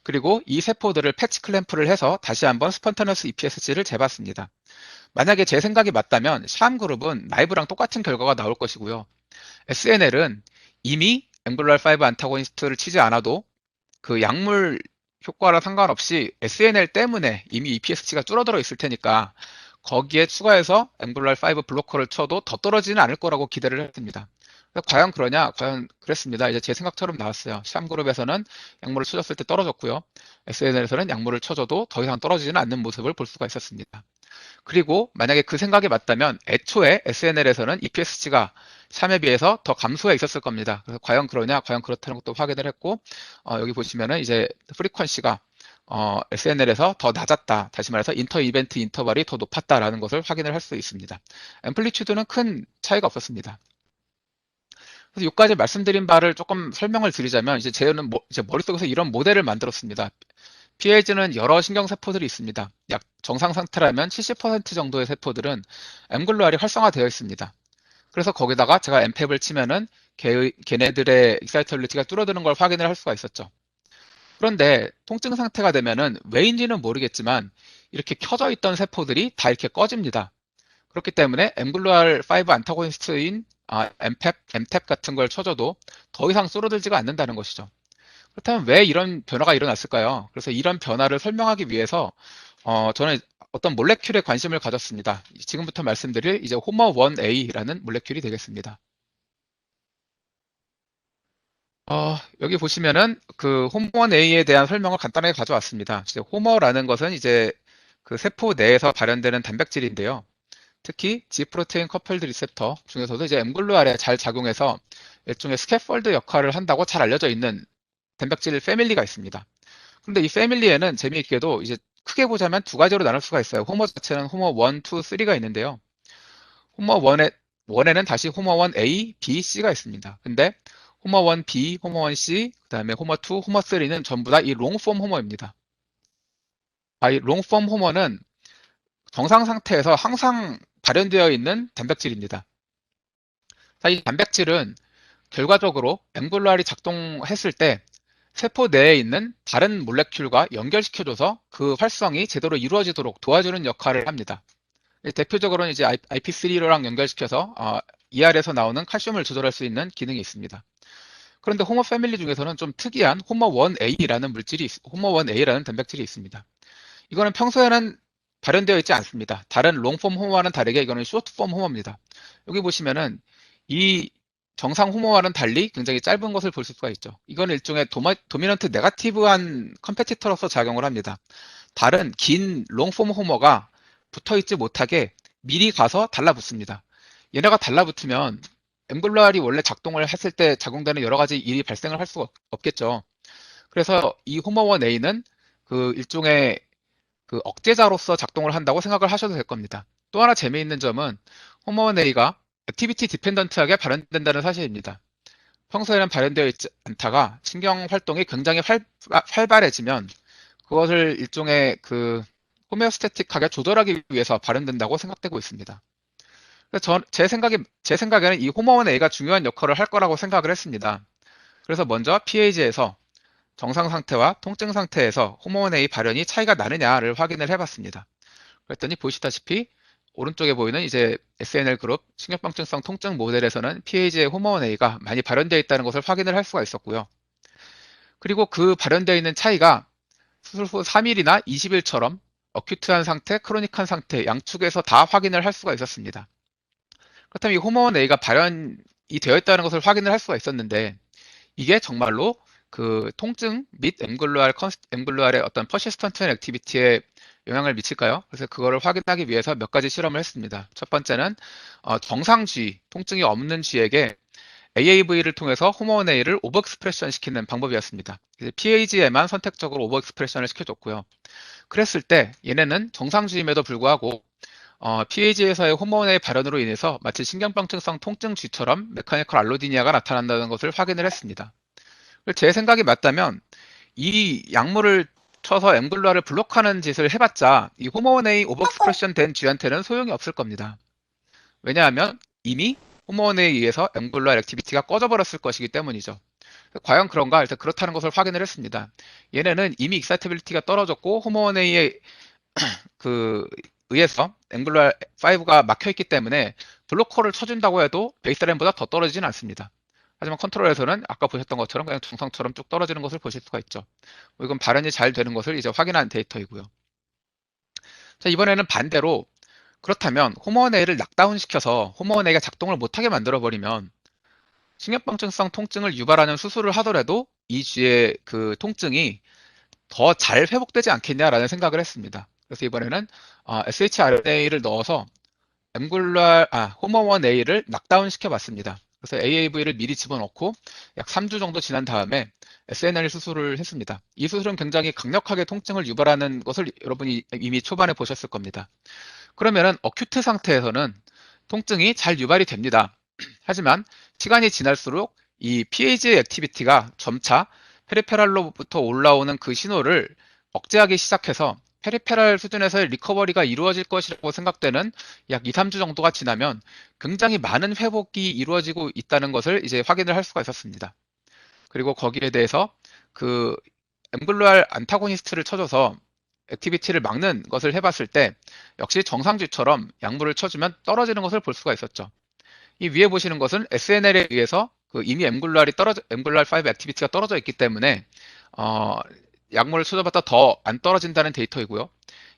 그리고 이 세포들을 패치 클램프를 해서 다시 한번 스폰타너스 EPSC를 재봤습니다. 만약에 제 생각이 맞다면 샴 그룹은 라이브랑 똑같은 결과가 나올 것이고요. SNL은 이미 앵글루알 5 안타고니스트를 치지 않아도 그 약물 효과랑 상관없이 SNL 때문에 이미 EPSC가 줄어들어 있을 테니까 거기에 추가해서 앵글루알 5 블로커를 쳐도 더 떨어지는 않을 거라고 기대를 했습니다. 과연 그러냐? 과연 그랬습니다. 이제 제 생각처럼 나왔어요. 샴그룹에서는 약물을 쳐줬을 때 떨어졌고요. SNL에서는 약물을 쳐줘도 더 이상 떨어지지는 않는 모습을 볼 수가 있었습니다. 그리고 만약에 그 생각이 맞다면 애초에 SNL에서는 EPSG가 샴에 비해서 더 감소해 있었을 겁니다. 그래서 과연 그러냐? 과연 그렇다는 것도 확인을 했고, 여기 보시면은 이제 프리퀀시가 SNL에서 더 낮았다. 다시 말해서 인터 이벤트 인터벌이 더 높았다라는 것을 확인을 할 수 있습니다. 앰플리튜드는 큰 차이가 없었습니다. 그래서 여기까지 말씀드린 바를 조금 설명을 드리자면 이제 제는 이제 머릿속에서 이런 모델을 만들었습니다. PAG는 여러 신경세포들이 있습니다. 약 정상 상태라면 70% 정도의 세포들은 엠글루알이 활성화되어 있습니다. 그래서 거기다가 제가 엠펩을 치면은 걔네들의 익사이터빌리티가 줄어드는 걸 확인을 할 수가 있었죠. 그런데 통증 상태가 되면은 왜인지는 모르겠지만 이렇게 켜져 있던 세포들이 다 이렇게 꺼집니다. 그렇기 때문에 엠글루알5 안타고니스트인 엠탭 같은 걸 쳐줘도 더 이상 줄어들지가 않는다는 것이죠. 그렇다면 왜 이런 변화가 일어났을까요? 그래서 이런 변화를 설명하기 위해서 저는 어떤 몰레큘에 관심을 가졌습니다. 지금부터 말씀드릴 이제 호머1A라는 몰레큘이 되겠습니다. 여기 보시면은 그 호머1A에 대한 설명을 간단하게 가져왔습니다. 이제 호머라는 것은 이제 그 세포 내에서 발현되는 단백질인데요. 특히 G 프로테인 커플드 리셉터 중에서도 이제 엠글루알에 잘 작용해서 일종의 스캐폴드 역할을 한다고 잘 알려져 있는 단백질 패밀리가 있습니다. 근데 이 패밀리에는 재미있게도 이제 크게 보자면 두 가지로 나눌 수가 있어요. 호머 자체는 호머 1, 2, 3가 있는데요. 호머 1에는 다시 호머 1 A, B, C가 있습니다. 근데 호머 1 B, 호머 1 C, 그다음에 호머 2, 호머 3는 전부 다 이 롱폼 호머입니다. 이 롱폼 호머는 정상 상태에서 항상 발현되어 있는 단백질입니다. 이 단백질은 결과적으로 앵글루알이 작동했을 때 세포 내에 있는 다른 몰레큘과 연결시켜줘서 그 활성이 제대로 이루어지도록 도와주는 역할을 합니다. 대표적으로는 이제 IP3랑 연결시켜서 ER에서 나오는 칼슘을 조절할 수 있는 기능이 있습니다. 그런데 호모 패밀리 중에서는 좀 특이한 호머 1A라는 단백질이 있습니다. 이거는 평소에는 발현되어 있지 않습니다. 다른 롱폼 호모와는 다르게 이거는 쇼트폼 호모입니다. 여기 보시면은 이 정상 호모와는 달리 굉장히 짧은 것을 볼 수가 있죠. 이건 일종의 도미넌트 네거티브한 컴페티터로서 작용을 합니다. 다른 긴 롱폼 호모가 붙어있지 못하게 미리 가서 달라붙습니다. 얘네가 달라붙으면 엠글루알이 원래 작동을 했을 때 작용되는 여러 가지 일이 발생을 할 수가 없겠죠. 그래서 이 호모 1A는 그 일종의 그 억제자로서 작동을 한다고 생각을 하셔도 될 겁니다. 또 하나 재미있는 점은 호모1A가 액티비티 디펜던트하게 발현된다는 사실입니다. 평소에는 발현되어 있지 않다가 신경 활동이 굉장히 활발해지면 그것을 일종의 그 호메오스태틱하게 조절하기 위해서 발현된다고 생각되고 있습니다. 그래서 제 생각에는 이 호모1A가 중요한 역할을 할 거라고 생각을 했습니다. 그래서 먼저 PAG에서 정상 상태와 통증 상태에서 호르몬 A 발현이 차이가 나느냐를 확인을 해봤습니다. 그랬더니 보시다시피 오른쪽에 보이는 이제 SNL 그룹 신경병증성 통증 모델에서는 PAG의 호르몬 A가 많이 발현되어 있다는 것을 확인을 할 수가 있었고요. 그리고 그 발현되어 있는 차이가 수술 후 3일이나 20일처럼 어큐트한 상태, 크로닉한 상태 양측에서 다 확인을 할 수가 있었습니다. 그렇다면 이 호르몬 A가 발현이 되어 있다는 것을 확인을 할 수가 있었는데 이게 정말로 그 통증 및 엠글루알의 어떤 퍼시스턴트 액티비티에 영향을 미칠까요? 그래서 그거를 확인하기 위해서 몇 가지 실험을 했습니다. 첫 번째는 정상 쥐, 통증이 없는 쥐에게 AAV를 통해서 호르몬 A를 오버익스프레션 시키는 방법이었습니다. PAG에만 선택적으로 오버익스프레션을 시켜줬고요. 그랬을 때 얘네는 정상쥐임에도 불구하고 PAG에서의 호르몬 A 발현으로 인해서 마치 신경병증성 통증 쥐처럼 메카니컬 알로디니아가 나타난다는 것을 확인을 했습니다. 제 생각이 맞다면 이 약물을 쳐서 엠글루알을 블록하는 짓을 해봤자 이 호르몬 A 오버익스프레션 된 쥐한테는 소용이 없을 겁니다. 왜냐하면 이미 호르몬에 의해서 엠글루알 액티비티가 꺼져버렸을 것이기 때문이죠. 과연 그런가? 일단 그렇다는 것을 확인을 했습니다. 얘네는 이미 익사이터빌리티가 떨어졌고 호르몬 A에 그 의해서 앵글루알 5가 막혀있기 때문에 블로커를 쳐준다고 해도 베이스라인보다 더 떨어지진 않습니다. 하지만 컨트롤에서는 아까 보셨던 것처럼 그냥 정상처럼 쭉 떨어지는 것을 보실 수가 있죠. 이건 발현이 잘 되는 것을 이제 확인한 데이터이고요. 자, 이번에는 반대로 그렇다면 호르몬 A를 낙다운 시켜서 호르몬 A가 작동을 못하게 만들어 버리면 식료병증성 통증을 유발하는 수술을 하더라도 이 쥐의 그 통증이 더 잘 회복되지 않겠냐라는 생각을 했습니다. 그래서 이번에는 shRNA를 넣어서 호모 1A를 낙다운 시켜봤습니다. 그래서 AAV를 미리 집어넣고 약 3주 정도 지난 다음에 SNL 수술을 했습니다. 이 수술은 굉장히 강력하게 통증을 유발하는 것을 여러분이 이미 초반에 보셨을 겁니다. 그러면은 어큐트 상태에서는 통증이 잘 유발이 됩니다. 하지만 시간이 지날수록 이 PAG의 액티비티가 점차 페리페랄로부터 올라오는 그 신호를 억제하기 시작해서 페리페랄 수준에서의 리커버리가 이루어질 것이라고 생각되는 약 2, 3주 정도가 지나면 굉장히 많은 회복이 이루어지고 있다는 것을 이제 확인을 할 수가 있었습니다. 그리고 거기에 대해서 그 엠글로알 안타고니스트를 쳐줘서 액티비티를 막는 것을 해봤을 때 역시 정상쥐처럼 약물을 쳐주면 떨어지는 것을 볼 수가 있었죠. 이 위에 보시는 것은 SNL에 의해서 그 이미 엠글루알5 액티비티가 떨어져 있기 때문에 어, 약물을 쳐줘봤다 더 안 떨어진다는 데이터이고요.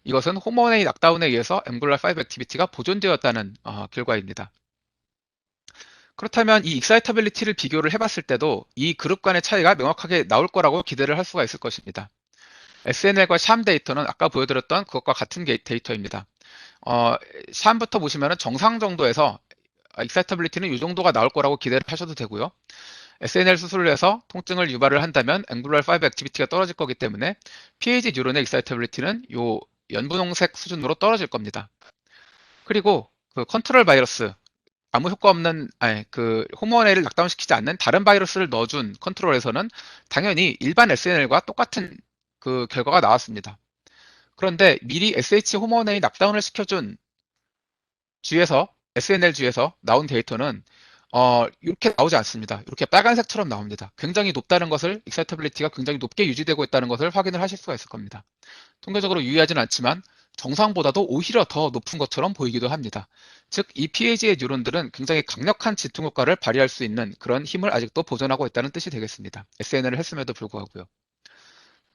이것은 호모네이 낙다운에 의해서 엠글루알5 액티비티가 보존되었다는 결과입니다. 그렇다면 이 익사이터빌리티를 비교를 해봤을 때도 이 그룹 간의 차이가 명확하게 나올 거라고 기대를 할 수가 있을 것입니다. SNL과 샴 데이터는 아까 보여드렸던 그것과 같은 데이터입니다. 샴부터 보시면 정상 정도에서 익사이터빌리티는 이 정도가 나올 거라고 기대를 하셔도 되고요. SNL 수술을 해서 통증을 유발을 한다면 앵글루알5 액티비티가 떨어질 거기 때문에 PAG 뉴런의 익사이터빌리티는 이 연분홍색 수준으로 떨어질 겁니다. 그리고 그 컨트롤 바이러스, 아무 효과 없는, 그 호모네를 낙다운시키지 않는 다른 바이러스를 넣어준 컨트롤에서는 당연히 일반 SNL과 똑같은 그 결과가 나왔습니다. 그런데 미리 SH 호모네이 낙다운을 시켜준 SNL 쥐에서 나온 데이터는 이렇게 나오지 않습니다. 이렇게 빨간색처럼 나옵니다. 굉장히 높다는 것을, 익사이터빌리티가 굉장히 높게 유지되고 있다는 것을 확인을 하실 수가 있을 겁니다. 통계적으로 유의하진 않지만 정상보다도 오히려 더 높은 것처럼 보이기도 합니다. 즉, 이 PAG의 뉴런들은 굉장히 강력한 지통 효과를 발휘할 수 있는 그런 힘을 아직도 보존하고 있다는 뜻이 되겠습니다. SNL을 했음에도 불구하고요.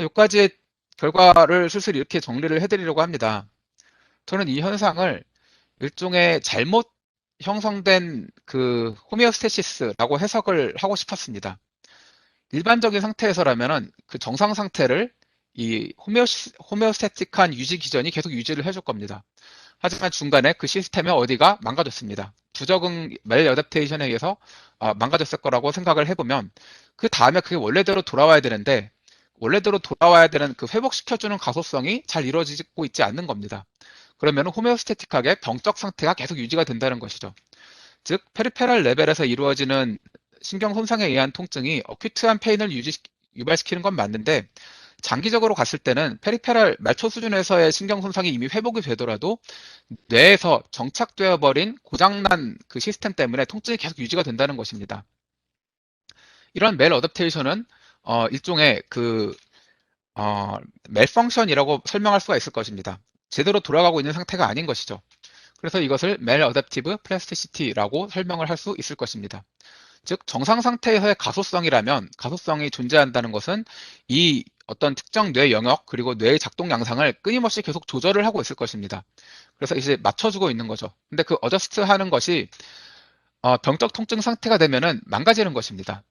여기까지의 결과를 슬슬 이렇게 정리를 해드리려고 합니다. 저는 이 현상을 일종의 잘못 형성된 그 호메오스테시스라고 해석을 하고 싶었습니다. 일반적인 상태에서라면은 그 정상 상태를 이 호메오스테틱한 유지 기전이 계속 유지를 해줄 겁니다. 하지만 중간에 그 시스템의 어디가 망가졌습니다. 부적응 말 어댑테이션에 의해서 망가졌을 거라고 생각을 해보면 그 다음에 그게 원래대로 돌아와야 되는데 원래대로 돌아와야 되는 그 회복시켜주는 가소성이 잘 이루어지고 있지 않는 겁니다. 그러면 호메오스테틱하게 병적 상태가 계속 유지가 된다는 것이죠. 즉 페리페랄 레벨에서 이루어지는 신경 손상에 의한 통증이 어큐트한 페인을 유발시키는 건 맞는데 장기적으로 갔을 때는 페리페랄 말초 수준에서의 신경 손상이 이미 회복이 되더라도 뇌에서 정착되어 버린 고장난 그 시스템 때문에 통증이 계속 유지가 된다는 것입니다. 이런 멜 어댑테이션은 일종의 그 멜펑션이라고 설명할 수가 있을 것입니다. 제대로 돌아가고 있는 상태가 아닌 것이죠. 그래서 이것을 멜 어댑티브 플라스티시티라고 설명을 할 수 있을 것입니다. 즉 정상 상태에서의 가소성이라면 가소성이 존재한다는 것은 이 어떤 특정 뇌 영역 그리고 뇌의 작동 양상을 끊임없이 계속 조절을 하고 있을 것입니다. 그래서 이제 맞춰주고 있는 거죠. 근데 그 어저스트 하는 것이 병적 통증 상태가 되면은 망가지는 것입니다.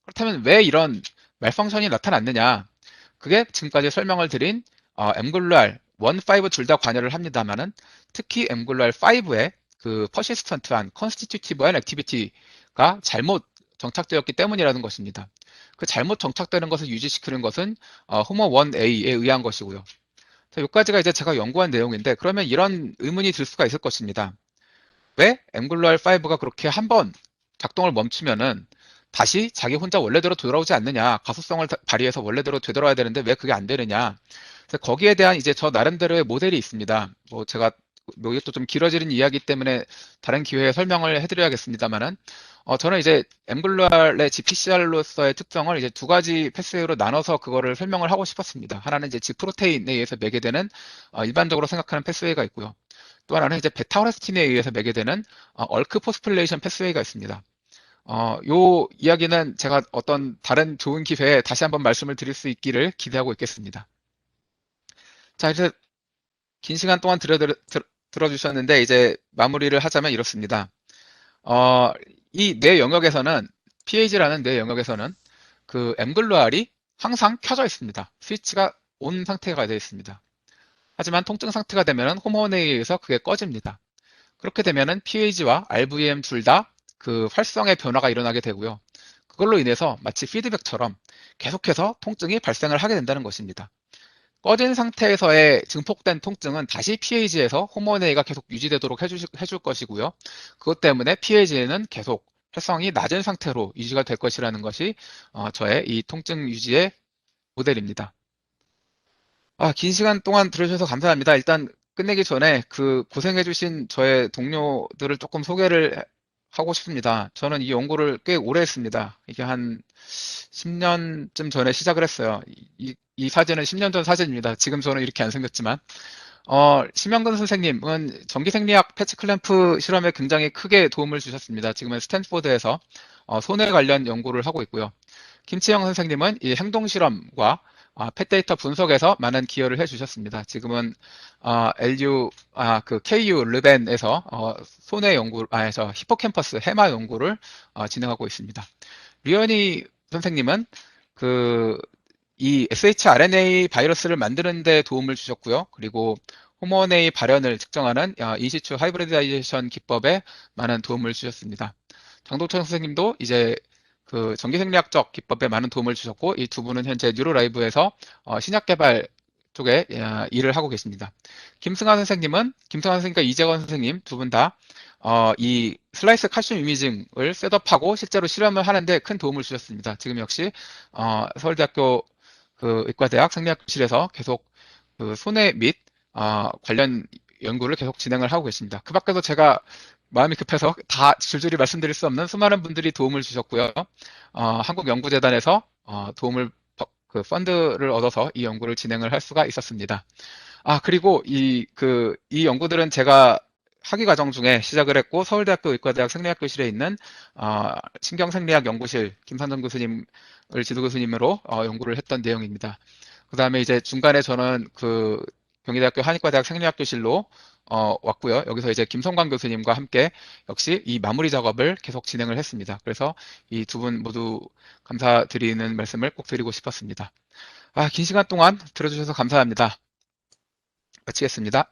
그렇다면 왜 이런 말펑션이 나타났느냐? 그게 지금까지 설명을 드린 엠글루알 1, 5 둘 다 관여를 합니다만은 특히 엠글루알 5의 그 퍼시스턴트한 컨스티튜티브한 액티비티가 잘못 정착되었기 때문이라는 것입니다. 그 잘못 정착되는 것을 유지시키는 것은 호모 1A에 의한 것이고요. 자, 여기까지가 이제 제가 연구한 내용인데 그러면 이런 의문이 들 수가 있을 것입니다. 왜 엠글루알 5가 그렇게 한번 작동을 멈추면은 다시 자기 혼자 원래대로 돌아오지 않느냐, 가소성을 발휘해서 원래대로 되돌아야 되는데 왜 그게 안 되느냐. 그래서 거기에 대한 이제 저 나름대로의 모델이 있습니다. 뭐 제가 뭐 이것도 좀 길어지는 이야기 때문에 다른 기회에 설명을 해드려야겠습니다만은 저는 이제 엠글루알의 GPCR로서의 특성을 이제 두 가지 패스웨이로 나눠서 그거를 설명을 하고 싶었습니다. 하나는 이제 G 프로테인에 의해서 매개되는 일반적으로 생각하는 패스웨이가 있고요. 또 하나는 이제 베타오레스틴에 의해서 매개되는 얼크 포스플레이션 패스웨이가 있습니다. 요 이야기는 제가 어떤 다른 좋은 기회에 다시 한번 말씀을 드릴 수 있기를 기대하고 있겠습니다. 자, 이제 긴 시간 동안 들어주셨는데 이제 마무리를 하자면 이렇습니다. 이 뇌 영역에서는 PAG라는 뇌 영역에서는 그 mglur이 항상 켜져 있습니다. 스위치가 온 상태가 되어 있습니다. 하지만 통증 상태가 되면 호르몬에 의해서 그게 꺼집니다. 그렇게 되면은 PAG와 RVM 둘 다 그 활성의 변화가 일어나게 되고요. 그걸로 인해서 마치 피드백처럼 계속해서 통증이 발생을 하게 된다는 것입니다. 꺼진 상태에서의 증폭된 통증은 다시 PAG에서 호르몬 A가 계속 유지되도록 해줄 것이고요. 그것 때문에 PAG에는 계속 활성이 낮은 상태로 유지가 될 것이라는 것이 저의 이 통증 유지의 모델입니다. 긴 시간 동안 들어주셔서 감사합니다. 일단 끝내기 전에 그 고생해주신 저의 동료들을 조금 소개를 하고 싶습니다. 저는 이 연구를 꽤 오래 했습니다. 이게 한 10년쯤 전에 시작을 했어요. 이 사진은 10년 전 사진입니다. 지금 저는 이렇게 안 생겼지만. 심영근 선생님은 전기생리학 패치 클램프 실험에 굉장히 크게 도움을 주셨습니다. 지금은 스탠포드에서 손해 관련 연구를 하고 있고요. 김치영 선생님은 이 행동 실험과 펫데이터 분석에서 많은 기여를 해주셨습니다. 지금은 KU 르벤에서 손해 연구, 히포캠퍼스 해마 연구를 진행하고 있습니다. 류현희 선생님은 이 shRNA 바이러스를 만드는 데 도움을 주셨고요. 그리고 호르몬 A 발현을 측정하는 인시추 하이브리다이제이션 기법에 많은 도움을 주셨습니다. 장도천 선생님도 이제 그 전기생리학적 기법에 많은 도움을 주셨고, 이 두 분은 현재 뉴로라이브에서 신약 개발 쪽에 일을 하고 계십니다. 김승환 선생님과 이재건 선생님 두 분 다 이 슬라이스 칼슘 이미징을 셋업하고 실제로 실험을 하는데 큰 도움을 주셨습니다. 지금 역시 서울대학교 그 의과대학 생리학실에서 계속 그 손해 및 관련 연구를 계속 진행을 하고 계십니다. 그 밖에도 제가 마음이 급해서 다 줄줄이 말씀드릴 수 없는 수많은 분들이 도움을 주셨고요. 한국연구재단에서 그 펀드를 얻어서 이 연구를 진행을 할 수가 있었습니다. 그리고 이 연구들은 제가 학위 과정 중에 시작을 했고, 서울대학교 의과대학 생리학교실에 있는 신경생리학 연구실 김산정 교수님을 지도교수님으로 연구를 했던 내용입니다. 그 다음에 이제 중간에 저는 그 경희대학교 한의과대학 생리학교실로 왔고요. 여기서 이제 김성광 교수님과 함께 역시 이 마무리 작업을 계속 진행을 했습니다. 그래서 이 두 분 모두 감사드리는 말씀을 꼭 드리고 싶었습니다. 긴 시간 동안 들어주셔서 감사합니다. 마치겠습니다.